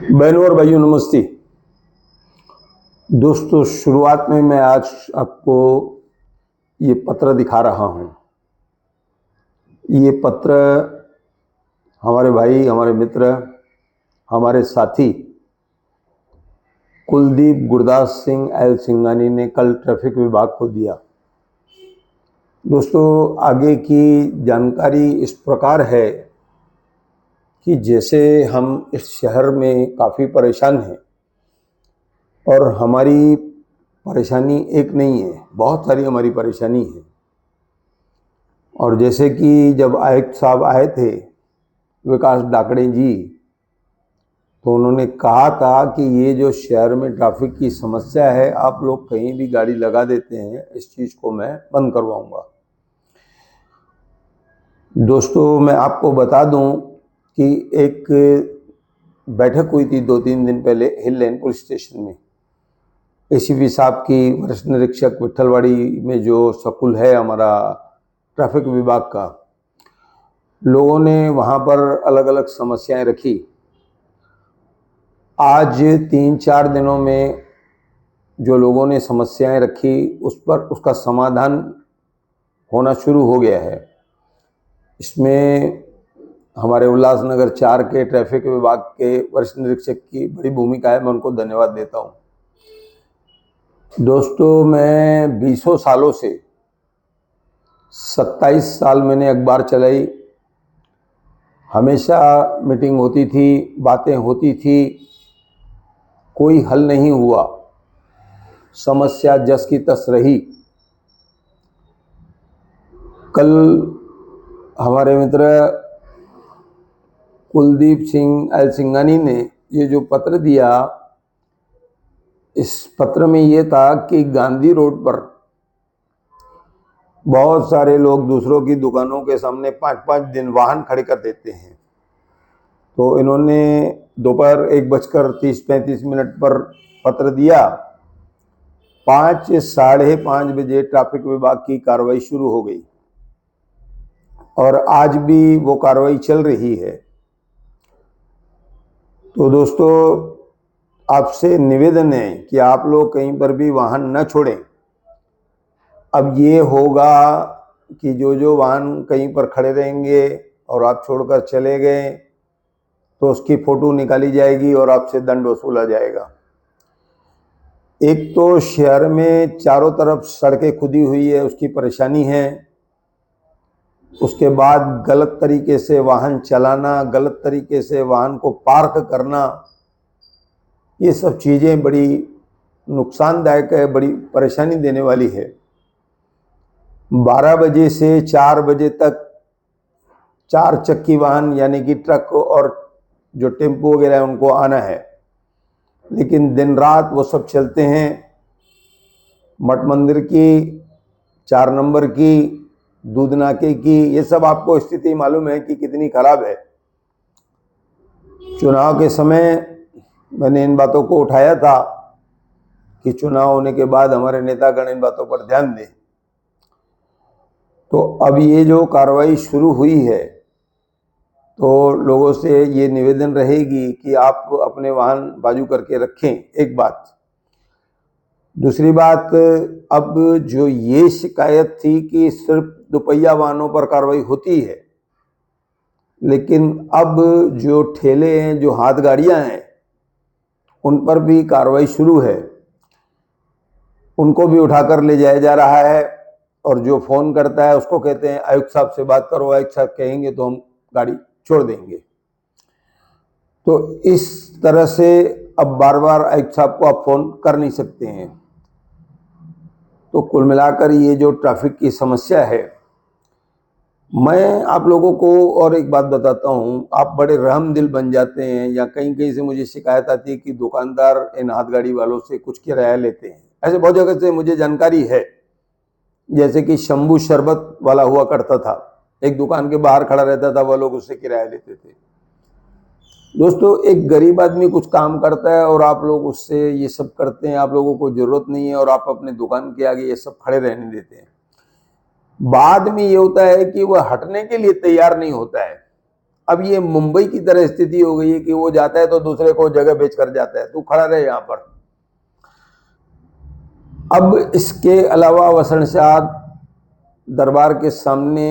बहनों और भाइयों नमस्ते। दोस्तों, शुरुआत में मैं आज आपको ये पत्र दिखा रहा हूँ। ये पत्र हमारे भाई, हमारे मित्र, हमारे साथी कुलदीप गुरदास सिंह एल सिंघानी ने कल ट्रैफिक विभाग को दिया। दोस्तों, आगे की जानकारी इस प्रकार है कि जैसे हम इस शहर में काफ़ी परेशान हैं और हमारी परेशानी एक नहीं है, बहुत सारी हमारी परेशानी है। और जैसे कि जब आयुक्त साहब आए थे विकास डाकड़े जी, तो उन्होंने कहा था कि ये जो शहर में ट्रैफिक की समस्या है, आप लोग कहीं भी गाड़ी लगा देते हैं, इस चीज़ को मैं बंद करवाऊंगा। दोस्तों, मैं आपको बता दूं कि एक बैठक हुई थी 2-3 दिन पहले हिल लेन पुलिस स्टेशन में। एसीपी साहब की वरिष्ठ निरीक्षक विट्ठलवाड़ी में जो स्कूल है हमारा ट्रैफिक विभाग का, लोगों ने वहाँ पर अलग अलग समस्याएं रखी। आज 3-4 दिनों में जो लोगों ने समस्याएं रखी उस पर उसका समाधान होना शुरू हो गया है। इसमें हमारे उल्लासनगर 4 के ट्रैफिक विभाग के वरिष्ठ निरीक्षक की बड़ी भूमिका है, मैं उनको धन्यवाद देता हूँ। दोस्तों, मैं 20 सालों से 27 साल मैंने अखबार चलाई, हमेशा मीटिंग होती थी, बातें होती थी, कोई हल नहीं हुआ, समस्या जस की तस रही। कल हमारे मित्र कुलदीप सिंह एल सिंघानी ने ये जो पत्र दिया, इस पत्र में ये था कि गांधी रोड पर बहुत सारे लोग दूसरों की दुकानों के सामने 5-5 दिन वाहन खड़े कर देते हैं। तो इन्होंने दोपहर 1:30-35 पर पत्र दिया। 5 साढ़े 5 बजे ट्रैफिक विभाग की कार्रवाई शुरू हो गई और आज भी वो कार्रवाई चल रही है। तो दोस्तों, आपसे निवेदन है कि आप लोग कहीं पर भी वाहन न छोड़ें। अब ये होगा कि जो वाहन कहीं पर खड़े रहेंगे और आप छोड़कर चले गए तो उसकी फ़ोटो निकाली जाएगी और आपसे दंड वसूला जाएगा। एक तो शहर में चारों तरफ सड़कें खुदी हुई है, उसकी परेशानी है। उसके बाद गलत तरीके से वाहन चलाना, गलत तरीके से वाहन को पार्क करना, ये सब चीज़ें बड़ी नुकसानदायक है, बड़ी परेशानी देने वाली है। 12 बजे से 4 बजे तक 4 चक्की वाहन यानी कि ट्रक और जो टेम्पो वगैरह है उनको आना है, लेकिन दिन रात वो सब चलते हैं। मठ मंदिर की, 4 नंबर की, दूध नाके की, ये सब आपको स्थिति मालूम है कि कितनी खराब है। चुनाव के समय मैंने इन बातों को उठाया था कि चुनाव होने के बाद हमारे नेतागण इन बातों पर ध्यान दें। तो अब ये जो कार्रवाई शुरू हुई है, तो लोगों से ये निवेदन रहेगी कि आप अपने वाहन बाजू करके रखें, एक बात। दूसरी बात, अब जो ये शिकायत थी कि सिर्फ दुपहिया वाहनों पर कार्रवाई होती है, लेकिन अब जो ठेले हैं, जो हाथ गाड़ियां हैं, उन पर भी कार्रवाई शुरू है। उनको भी उठाकर ले जाया जा रहा है और जो फ़ोन करता है उसको कहते हैं आयुक्त साहब से बात करो, आयुक्त साहब कहेंगे तो हम गाड़ी छोड़ देंगे। तो इस तरह से अब बार बार आयुक्त साहब को आप फ़ोन कर नहीं सकते हैं। तो कुल मिलाकर ये जो ट्रैफिक की समस्या है, मैं आप लोगों को और एक बात बताता हूँ, आप बड़े रहम दिल बन जाते हैं। या कहीं कहीं से मुझे शिकायत आती है कि दुकानदार इन हाथ गाड़ी वालों से कुछ किराया लेते हैं। ऐसे बहुत जगह से मुझे जानकारी है। जैसे कि शंभू शरबत वाला हुआ करता था, एक दुकान के बाहर खड़ा रहता था, वह लोग उससे किराया लेते थे। दोस्तों, एक गरीब आदमी कुछ काम करता है और आप लोग उससे ये सब करते हैं, आप लोगों को जरूरत नहीं है और आप अपने दुकान के आगे ये सब खड़े रहने देते हैं। बाद में ये होता है कि वह हटने के लिए तैयार नहीं होता है। अब ये मुंबई की तरह स्थिति हो गई है कि वो जाता है तो दूसरे को जगह बेच कर जाता है, तू खड़ा रहे यहाँ पर। अब इसके अलावा वसण शाह दरबार के सामने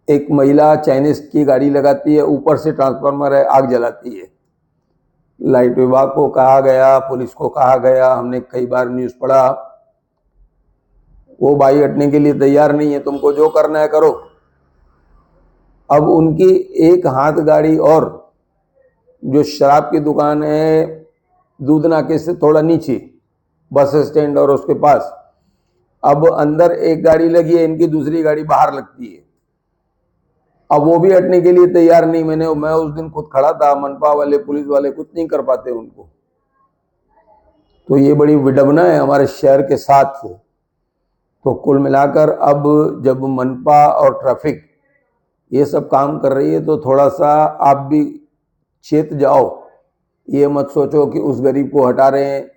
एक महिला चाइनीज की गाड़ी लगाती है, ऊपर से ट्रांसफार्मर है, आग जलाती है। लाइट विभाग को कहा गया, पुलिस को कहा गया, हमने कई बार न्यूज पढ़ा, वो भाई हटने के लिए तैयार नहीं है, तुमको जो करना है करो। अब उनकी एक हाथ गाड़ी और जो शराब की दुकान है दूध नाके से थोड़ा नीचे बस स्टैंड और उसके पास, अब अंदर एक गाड़ी लगी है, इनकी दूसरी गाड़ी बाहर लगती है। अब वो भी हटने के लिए तैयार नहीं। मैं उस दिन खुद खड़ा था, मनपा वाले पुलिस वाले कुछ नहीं कर पाते उनको। तो ये बड़ी विडंबना है हमारे शहर के साथ। तो कुल मिलाकर अब जब मनपा और ट्रैफिक ये सब काम कर रही है तो थोड़ा सा आप भी चेत जाओ। ये मत सोचो कि उस गरीब को हटा रहे हैं,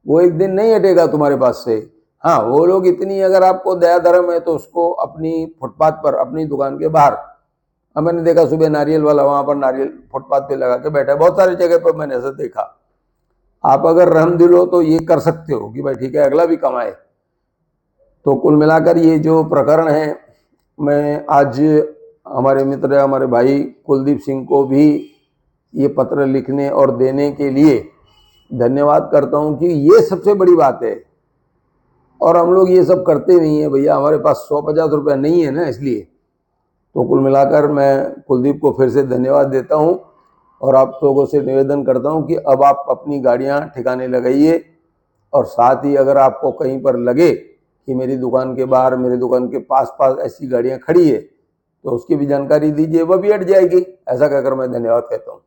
वो एक दिन नहीं हटेगा तुम्हारे पास से। हाँ, वो लोग इतनी अगर आपको दया धर्म है तो उसको अपनी फुटपाथ पर, अपनी दुकान के बाहर, अब मैंने देखा सुबह नारियल वाला वहां पर नारियल फुटपाथ पे लगा के बैठा है, बहुत सारी जगह पर मैंने ऐसा देखा। आप अगर रहम दिल हो तो ये कर सकते हो कि भाई ठीक है, अगला भी कमाए। तो कुल मिलाकर ये जो प्रकरण है, मैं आज हमारे मित्र, हमारे भाई कुलदीप सिंह को भी ये पत्र लिखने और देने के लिए धन्यवाद करता हूं कि ये सबसे बड़ी बात है। और हम लोग ये सब करते नहीं है भैया, हमारे पास 150 रुपया नहीं है ना, इसलिए। तो कुल मिलाकर मैं कुलदीप को फिर से धन्यवाद देता हूं और आप लोगों से निवेदन करता हूं कि अब आप अपनी गाड़ियां ठिकाने लगाइए, और साथ ही अगर आपको कहीं पर लगे कि मेरी दुकान के बाहर, मेरी दुकान के पास पास ऐसी गाड़ियां खड़ी है तो उसकी भी जानकारी दीजिए, वह भी हट जाएगी। ऐसा कहकर मैं धन्यवाद कहता हूं।